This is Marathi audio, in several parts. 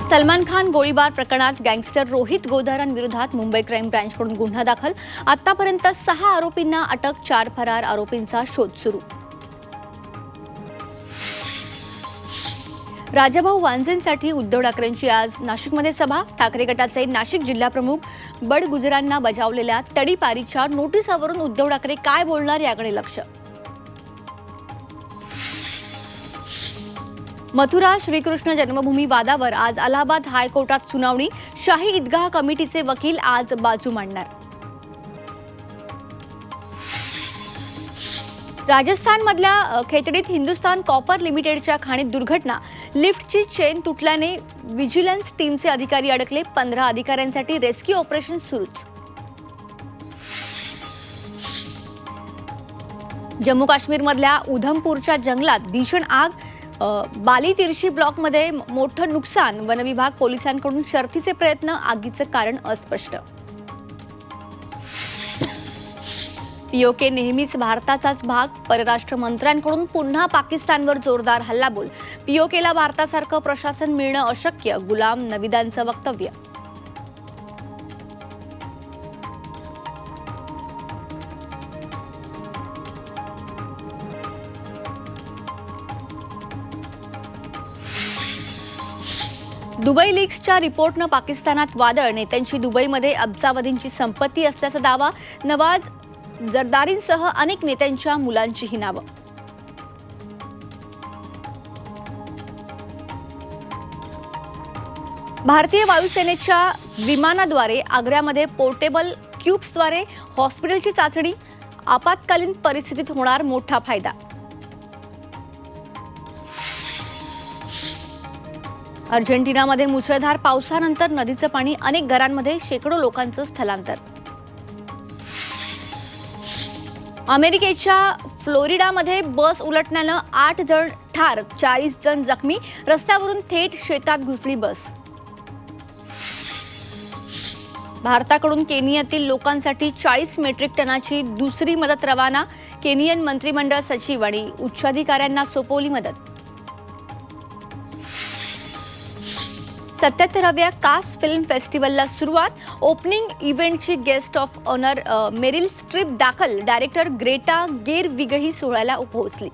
सलमान खान गोळीबार प्रकरणात गँगस्टर रोहित गोधारांविरोधात मुंबई क्राईम ब्रँचकडून गुन्हा दाखल। आतापर्यंत 6 आरोपींना अटक, 4 फरार आरोपींचा शोध सुरू। राजाभाऊ वानझेंसाठी उद्धव ठाकरेंची आज नाशिकमध्ये सभा। ठाकरे गटाचे नाशिक जिल्हाप्रमुख बडगुजरांना बजावलेल्या तडीपारीच्या नोटीसावरून उद्धव ठाकरे काय बोलणार याकडे लक्ष। मथुरा श्रीकृष्ण जन्मभूमी वादावर आज अलाहाबाद हायकोर्टात सुनावणी। शाही ईदगाह कमिटीचे वकील आज बाजू मांडणार। राजस्थानमधल्या खेतडीत हिंदुस्तान कॉपर लिमिटेडच्या खाणीत दुर्घटना। लिफ्टची चेन तुटल्याने व्हिजिलन्स टीमचे अधिकारी अडकले। 15 अधिकाऱ्यांसाठी रेस्क्यू ऑपरेशन सुरूच। जम्मू काश्मीरमधल्या उधमपूरच्या जंगलात भीषण आग। बाली तिरशी ब्लॉकमध्ये मोठं नुकसान। वनविभाग पोलिसांकडून शर्थीचे प्रयत्न, आगीचं कारण अस्पष्ट। पीओके नेहमीच भारताचाच भाग। परराष्ट्र मंत्र्यांकडून पुन्हा पाकिस्तानवर जोरदार हल्लाबोल। पीओकेला भारतासारखं प्रशासन मिळणं अशक्य, गुलाम नबीदांचं वक्तव्य। दुबई लीक्सच्या रिपोर्टनं पाकिस्तानात वादळ। नेत्यांची दुबईमध्ये अब्जावधींची संपत्ती असल्याचा दावा। नवाज जरदारींसह अनेक नेत्यांच्या मुलांचीही नावं। भारतीय वायुसेनेच्या विमानाद्वारे आग्र्यामध्ये पोर्टेबल क्यूब्सद्वारे हॉस्पिटलची चाचणी। आपत्कालीन परिस्थितीत होणार मोठा फायदा। अर्जेंटिनामध्ये मुसळधार पावसानंतर नदीचं पाणी, अनेक घरांमध्ये शेकडो लोकांचं स्थलांतर। अमेरिकेच्या फ्लोरिडामध्ये बस उलटण्यानं 8 जण ठार, 40 जण जखमी। रस्त्यावरून थेट शेतात घुसली बस। भारताकडून केनियातील लोकांसाठी 40 मेट्रिक टनाची दुसरी मदत रवाना। केनियन मंत्रिमंडळ सचिव आणि उच्चाधिकाऱ्यांना सोपवली मदत। 77व्या कास फिल्म फेस्टिवलला सुरुवात। ओपनिंग इव्हेंटची guest of honour Meryl Streep दाखल। डायरेक्टर ग्रेटा गेरविगही सोहळ्याला पोहोचली।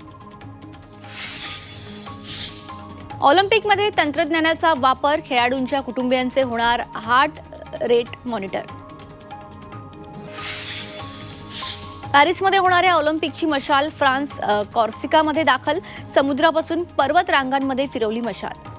ऑलिम्पिकमध्ये तंत्रज्ञानाचा वापर, खेळाडूंच्या कुटुंबियांचे होणार हार्ट रेट मॉनिटर। पॅरिसमध्ये होणाऱ्या ऑलिम्पिकची मशाल फ्रान्स कॉर्सिकामध्ये दाखल। समुद्रापासून पर्वत रांगांमध्ये फिरवली मशाल।